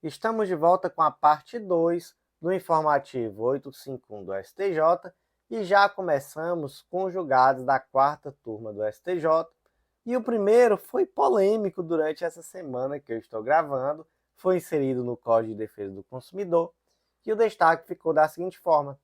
Estamos de volta com a parte 2 do informativo 851 do STJ e já começamos com os julgados da quarta turma do STJ. E o primeiro foi polêmico durante essa semana que eu estou gravando, foi inserido no Código de Defesa do Consumidor e o destaque ficou da seguinte forma: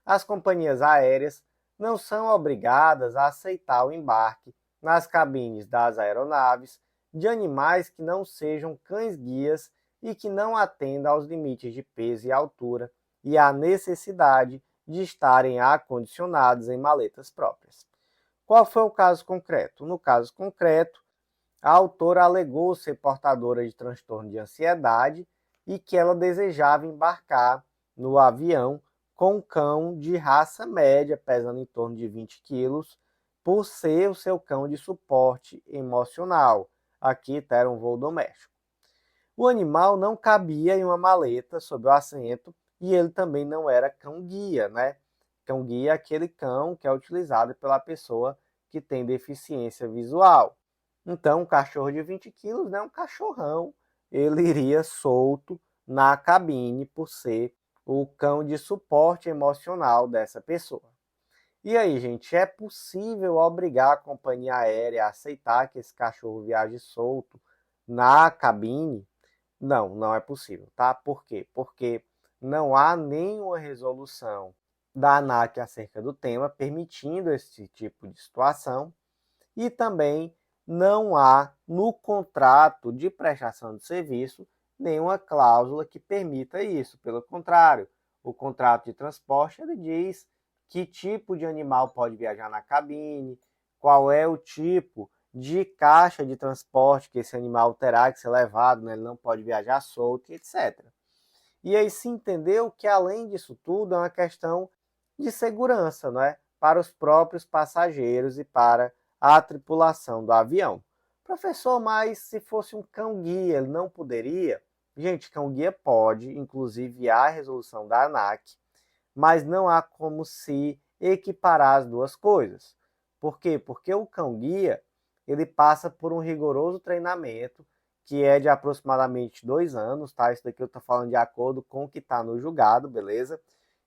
as companhias aéreas não são obrigadas a aceitar o embarque nas cabines das aeronaves de animais que não sejam cães-guias e que não atendam aos limites de peso e altura e à necessidade de estarem acondicionados em maletas próprias. Qual foi o caso concreto? No caso concreto, a autora alegou ser portadora de transtorno de ansiedade e que ela desejava embarcar no avião com um cão de raça média, pesando em torno de 20 quilos, por ser o seu cão de suporte emocional. Aqui era um voo doméstico. O animal não cabia em uma maleta sob o assento e ele também não era cão-guia, né? Cão-guia é aquele cão que é utilizado pela pessoa que tem deficiência visual. Então, um cachorro de 20 quilos, né, um cachorrão, ele iria solto na cabine por ser o cão de suporte emocional dessa pessoa. E aí, gente, é possível obrigar a companhia aérea a aceitar que esse cachorro viaje solto na cabine? Não, não é possível, tá? Por quê? Porque não há nenhuma resolução da ANAC acerca do tema permitindo esse tipo de situação e também não há no contrato de prestação de serviço nenhuma cláusula que permita isso. Pelo contrário, o contrato de transporte ele diz que tipo de animal pode viajar na cabine, qual é o tipo de caixa de transporte que esse animal terá que ser levado, né? Ele não pode viajar solto, etc. E aí se entendeu que, além disso tudo, é uma questão de segurança, não é? Para os próprios passageiros e para a tripulação do avião. Professor, mas se fosse um cão-guia, ele não poderia? Gente, cão-guia pode, inclusive há a resolução da ANAC, mas não há como se equiparar as duas coisas. Por quê? Porque o cão-guia ele passa por um rigoroso treinamento que é de aproximadamente 2 anos, tá? Isso daqui eu estou falando de acordo com o que está no julgado, beleza?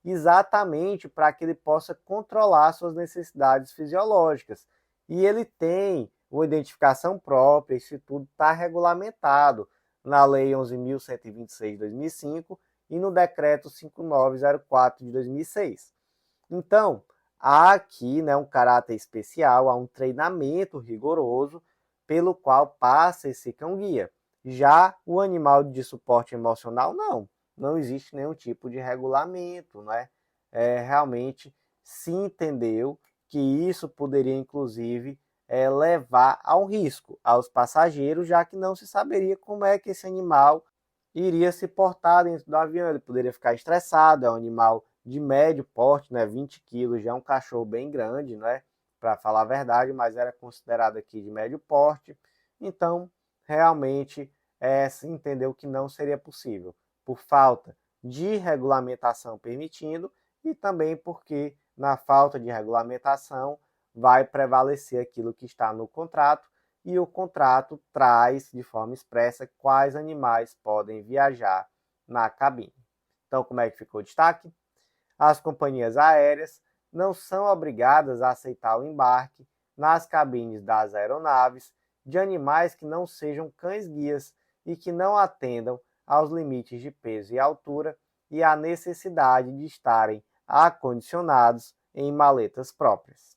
Exatamente para que ele possa controlar suas necessidades fisiológicas. E ele tem uma identificação própria, isso tudo está regulamentado na Lei 11.126 de 2005 e no Decreto 5904 de 2006. Então, há aqui, né, um caráter especial, há um treinamento rigoroso pelo qual passa esse cão-guia. Já o animal de suporte emocional, não existe nenhum tipo de regulamento, né? Realmente se entendeu que isso poderia, inclusive, levar a um risco aos passageiros, já que não se saberia como é que esse animal iria se portar dentro do avião. Ele poderia ficar estressado, é um animal de médio porte, né? 20 quilos, já é um cachorro bem grande, né? Para falar a verdade, mas era considerado aqui de médio porte. Então, realmente, se entendeu que não seria possível, por falta de regulamentação permitindo e também porque, na falta de regulamentação, vai prevalecer aquilo que está no contrato, e o contrato traz de forma expressa quais animais podem viajar na cabine. Então, como é que ficou o destaque? As companhias aéreas não são obrigadas a aceitar o embarque nas cabines das aeronaves de animais que não sejam cães-guias e que não atendam aos limites de peso e altura e à necessidade de estarem acondicionados em maletas próprias.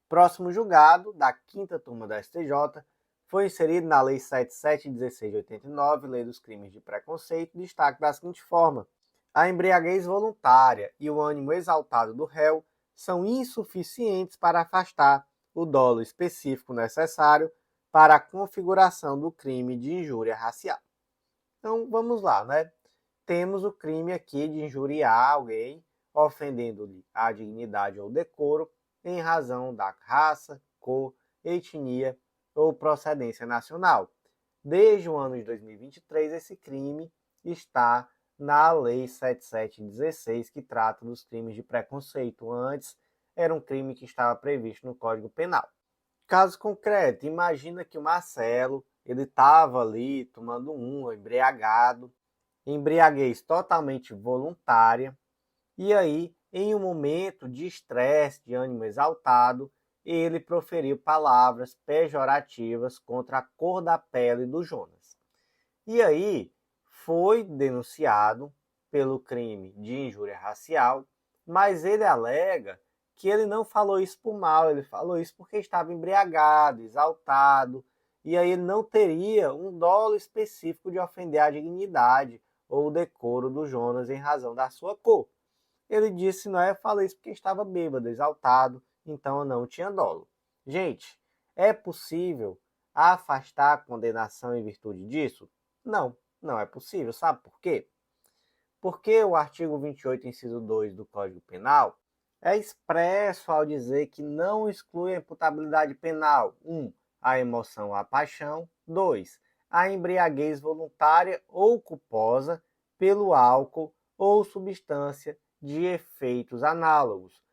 Próximo julgado, da quinta turma da STJ, foi inserido na Lei 7716 de 89, Lei dos Crimes de Preconceito, destaque da seguinte forma: a embriaguez voluntária e o ânimo exaltado do réu são insuficientes para afastar o dolo específico necessário para a configuração do crime de injúria racial. Então, vamos lá, né? Temos o crime aqui de injuriar alguém, ofendendo-lhe a dignidade ou decoro, em razão da raça, cor, etnia ou procedência nacional. Desde o ano de 2023, esse crime está na Lei 7716, que trata dos crimes de preconceito. Antes, era um crime que estava previsto no Código Penal. Caso concreto, imagina que o Marcelo ele estava ali tomando embriagado, embriaguez totalmente voluntária, e aí, em um momento de estresse, de ânimo exaltado, ele proferiu palavras pejorativas contra a cor da pele do Jonas. E aí, foi denunciado pelo crime de injúria racial, mas ele alega que ele não falou isso por mal, ele falou isso porque estava embriagado, exaltado, e aí ele não teria um dolo específico de ofender a dignidade ou o decoro do Jonas em razão da sua cor. Ele disse, não é, eu falei isso porque estava bêbado, exaltado, então eu não tinha dolo. Gente, é possível afastar a condenação em virtude disso? Não, não é possível. Sabe por quê? Porque o artigo 28, inciso 2 do Código Penal é expresso ao dizer que não exclui a imputabilidade penal. 1. A emoção ou a paixão. 2. A embriaguez voluntária ou culposa pelo álcool ou substância de efeitos análogos.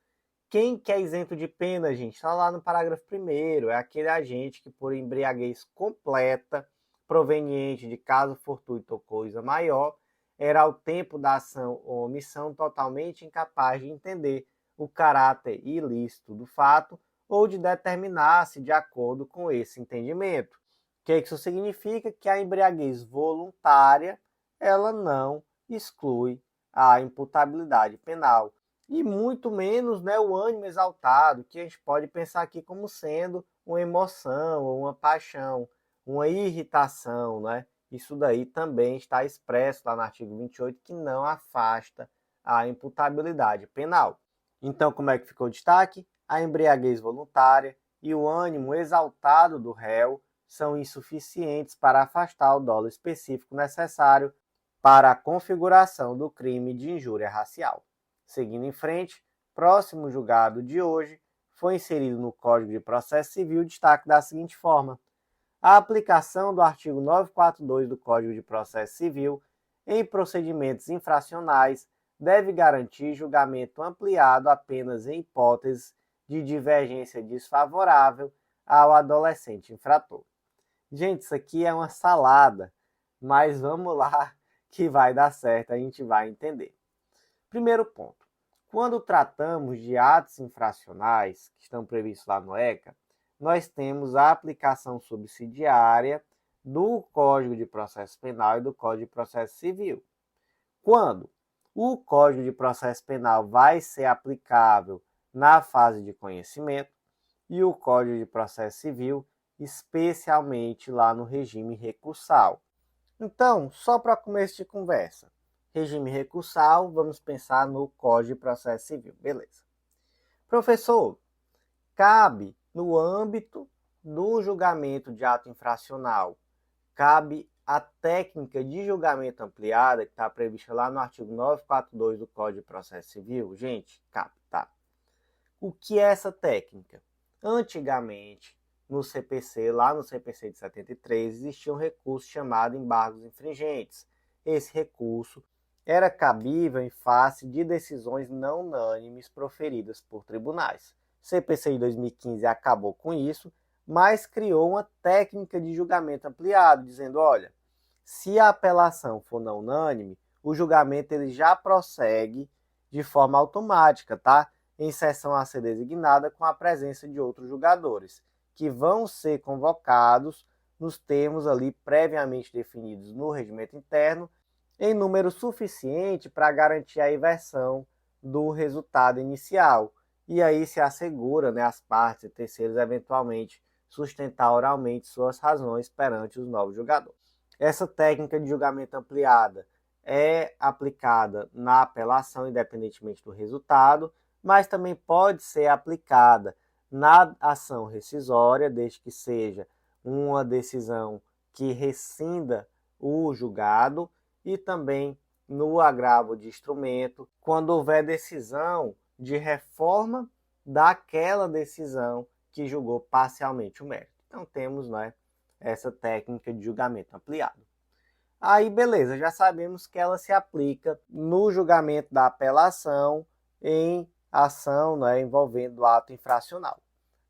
Quem que é isento de pena, gente? Está lá no parágrafo 1º. É aquele agente que, por embriaguez completa, proveniente de caso fortuito ou coisa maior, era ao tempo da ação ou omissão totalmente incapaz de entender o caráter ilícito do fato ou de determinar-se de acordo com esse entendimento. O que isso significa? Que a embriaguez voluntária, ela não exclui a imputabilidade penal. E muito menos, né, o ânimo exaltado, que a gente pode pensar aqui como sendo uma emoção ou uma paixão, uma irritação, né? Isso daí também está expresso lá no artigo 28, que não afasta a imputabilidade penal. Então, como é que ficou o destaque? A embriaguez voluntária e o ânimo exaltado do réu são insuficientes para afastar o dolo específico necessário para a configuração do crime de injúria racial. Seguindo em frente, próximo julgado de hoje foi inserido no Código de Processo Civil o destaque da seguinte forma: a aplicação do artigo 942 do Código de Processo Civil em procedimentos infracionais deve garantir julgamento ampliado apenas em hipóteses de divergência desfavorável ao adolescente infrator. Gente, isso aqui é uma salada, mas vamos lá que vai dar certo, a gente vai entender. Primeiro ponto. Quando tratamos de atos infracionais que estão previstos lá no ECA, nós temos a aplicação subsidiária do Código de Processo Penal e do Código de Processo Civil. Quando o Código de Processo Penal vai ser aplicável na fase de conhecimento e o Código de Processo Civil, especialmente lá no regime recursal. Então, só para começo de conversa, regime recursal, vamos pensar no Código de Processo Civil, beleza. Professor, cabe no âmbito do julgamento de ato infracional, cabe a técnica de julgamento ampliada, que está prevista lá no artigo 942 do Código de Processo Civil? Gente, cabe, tá? O que é essa técnica? Antigamente, no CPC, lá no CPC de 73, existia um recurso chamado embargos infringentes. Esse recurso era cabível em face de decisões não unânimes proferidas por tribunais. O CPC de 2015 acabou com isso, mas criou uma técnica de julgamento ampliado, dizendo, olha, se a apelação for não unânime, o julgamento ele já prossegue de forma automática, tá? Em sessão a ser designada com a presença de outros julgadores, que vão ser convocados nos termos ali previamente definidos no regimento interno, em número suficiente para garantir a inversão do resultado inicial. E aí se assegura, né, as partes e terceiros eventualmente sustentar oralmente suas razões perante os novos julgadores. Essa técnica de julgamento ampliada é aplicada na apelação, independentemente do resultado, mas também pode ser aplicada na ação rescisória, desde que seja uma decisão que rescinda o julgado, e também no agravo de instrumento, quando houver decisão de reforma daquela decisão que julgou parcialmente o mérito. Então temos, né, essa técnica de julgamento ampliado. Aí beleza, já sabemos que ela se aplica no julgamento da apelação em ação, né, envolvendo ato infracional.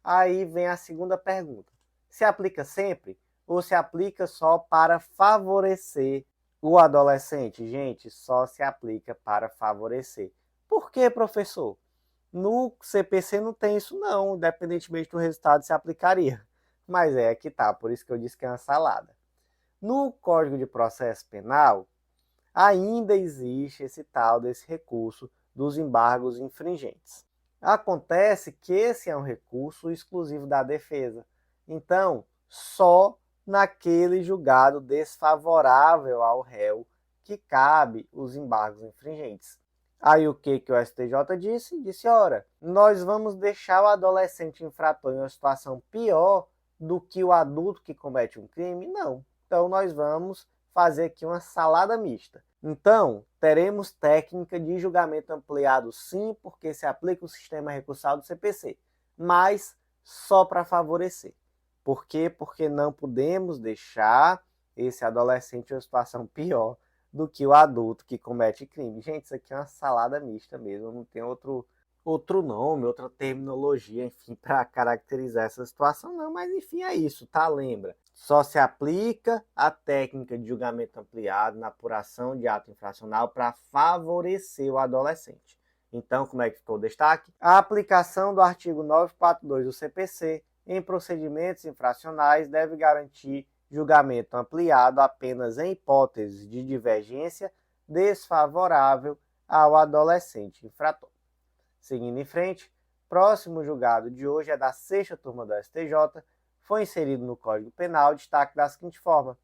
Aí vem a segunda pergunta: se aplica sempre ou se aplica só para favorecer O adolescente, gente, só se aplica para favorecer. Por quê, professor? No CPC não tem isso não, independentemente do resultado se aplicaria. Mas é que tá, por isso que eu disse que é uma salada. No Código de Processo Penal, ainda existe esse tal desse recurso dos embargos infringentes. Acontece que esse é um recurso exclusivo da defesa. Então, só naquele julgado desfavorável ao réu que cabe os embargos infringentes. Aí o que o STJ disse? Disse, ora, nós vamos deixar o adolescente infrator em uma situação pior do que o adulto que comete um crime? Não. Então nós vamos fazer aqui uma salada mista. Então, teremos técnica de julgamento ampliado sim, porque se aplica o sistema recursal do CPC, mas só para favorecer. Por quê? Porque não podemos deixar esse adolescente em uma situação pior do que o adulto que comete crime. Gente, isso aqui é uma salada mista mesmo, não tem outro nome, outra terminologia, enfim, para caracterizar essa situação, não, mas enfim, é isso, tá? Lembra? Só se aplica a técnica de julgamento ampliado na apuração de ato infracional para favorecer o adolescente. Então, como é que ficou o destaque? A aplicação do artigo 942 do CPC em procedimentos infracionais deve garantir julgamento ampliado apenas em hipóteses de divergência desfavorável ao adolescente infrator. Seguindo em frente, próximo julgado de hoje é da 6ª turma do STJ, foi inserido no Código Penal destaque da seguinte forma: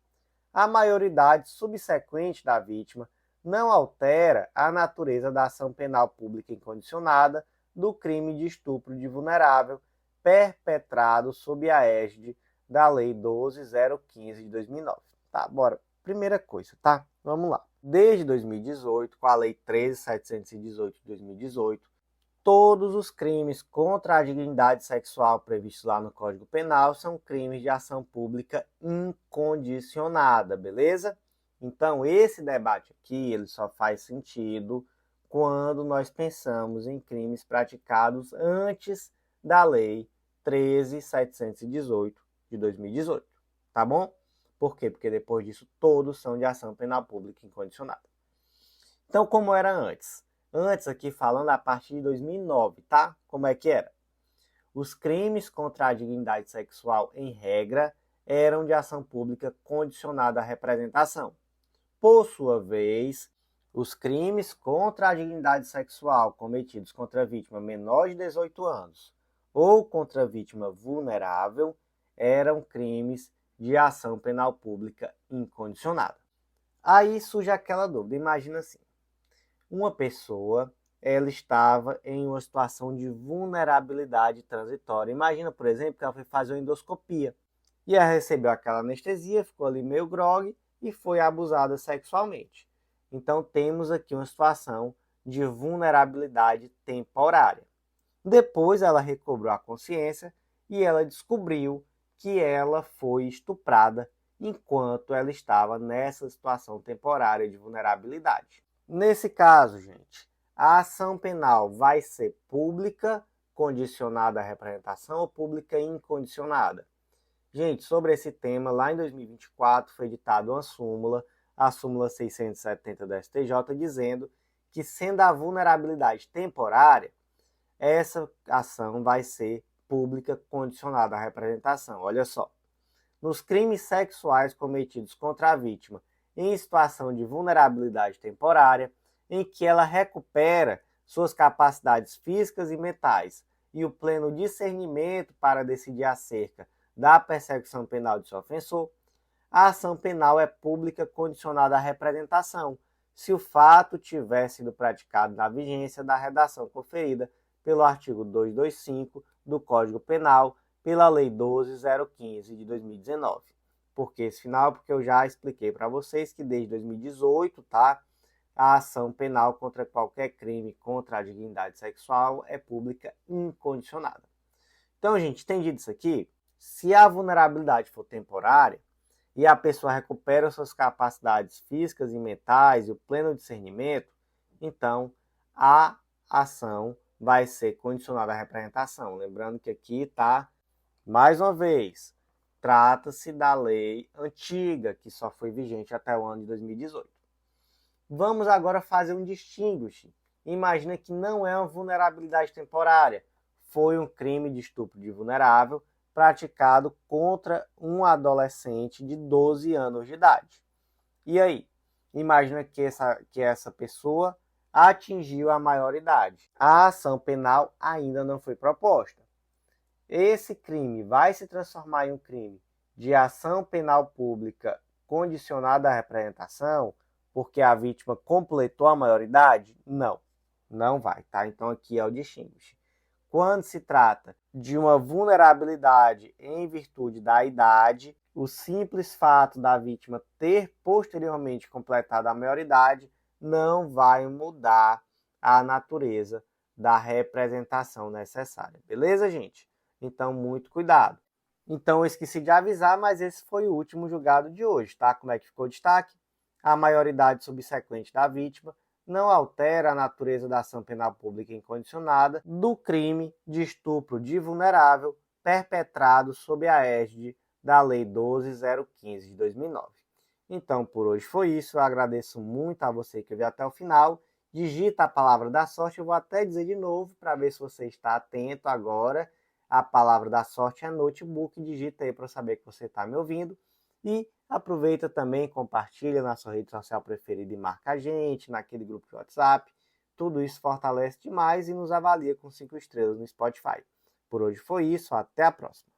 a maioridade subsequente da vítima não altera a natureza da ação penal pública incondicionada do crime de estupro de vulnerável perpetrado sob a égide da Lei 12.015 de 2009. Tá, bora. Primeira coisa, tá? Vamos lá. Desde 2018, com a Lei 13.718 de 2018, todos os crimes contra a dignidade sexual previstos lá no Código Penal são crimes de ação pública incondicionada, beleza? Então, esse debate aqui ele só faz sentido quando nós pensamos em crimes praticados antes da Lei 13.718 de 2018, tá bom? Por quê? Porque depois disso todos são de ação penal pública incondicionada. Então, como era antes? Antes aqui falando a partir de 2009, tá? Como é que era? Os crimes contra a dignidade sexual, em regra, eram de ação pública condicionada à representação. Por sua vez, os crimes contra a dignidade sexual cometidos contra a vítima menor de 18 anos ou contra a vítima vulnerável eram crimes de ação penal pública incondicionada. Aí surge aquela dúvida, imagina assim, uma pessoa ela estava em uma situação de vulnerabilidade transitória. Imagina, por exemplo, que ela foi fazer uma endoscopia e ela recebeu aquela anestesia, ficou ali meio grogue e foi abusada sexualmente. Então temos aqui uma situação de vulnerabilidade temporária. Depois ela recobrou a consciência e ela descobriu que ela foi estuprada enquanto ela estava nessa situação temporária de vulnerabilidade. Nesse caso, gente, a ação penal vai ser pública, condicionada à representação, ou pública incondicionada? Gente, sobre esse tema, lá em 2024 foi editada uma súmula, a súmula 670 da STJ, dizendo que, sendo a vulnerabilidade temporária, essa ação vai ser pública condicionada à representação. Olha só, nos crimes sexuais cometidos contra a vítima em situação de vulnerabilidade temporária, em que ela recupera suas capacidades físicas e mentais e o pleno discernimento para decidir acerca da persecução penal de seu ofensor, a ação penal é pública condicionada à representação, se o fato tiver sido praticado na vigência da redação conferida pelo artigo 225 do Código Penal, pela Lei 12.015 de 2019. Por que esse final? Porque eu já expliquei para vocês que desde 2018, tá, a ação penal contra qualquer crime contra a dignidade sexual é pública incondicionada. Então, gente, entendido isso aqui? Se a vulnerabilidade for temporária e a pessoa recupera suas capacidades físicas e mentais e o pleno discernimento, então a ação vai ser condicionada à representação. Lembrando que aqui está, mais uma vez, trata-se da lei antiga, que só foi vigente até o ano de 2018. Vamos agora fazer um distinguish. Imagina que não é uma vulnerabilidade temporária, foi um crime de estupro de vulnerável praticado contra um adolescente de 12 anos de idade. E aí? Imagina que essa pessoa atingiu a maioridade. A ação penal ainda não foi proposta. Esse crime vai se transformar em um crime de ação penal pública condicionada à representação, porque a vítima completou a maioridade? Não, não vai, tá? Então aqui é o distinguish. Quando se trata de uma vulnerabilidade em virtude da idade, o simples fato da vítima ter posteriormente completado a maioridade não vai mudar a natureza da representação necessária. Beleza, gente? Então, muito cuidado. Então, eu esqueci de avisar, mas esse foi o último julgado de hoje, tá? Como é que ficou o destaque? A maioridade subsequente da vítima não altera a natureza da ação penal pública incondicionada do crime de estupro de vulnerável perpetrado sob a égide da Lei 12.015 de 2009. Então, por hoje foi isso. Eu agradeço muito a você que veio até o final. Digita a palavra da sorte. Eu vou até dizer de novo para ver se você está atento agora. A palavra da sorte é notebook. Digita aí para eu saber que você está me ouvindo. E aproveita também, compartilha na sua rede social preferida e marca a gente, naquele grupo de WhatsApp. Tudo isso fortalece demais e nos avalia com 5 estrelas no Spotify. Por hoje foi isso, até a próxima.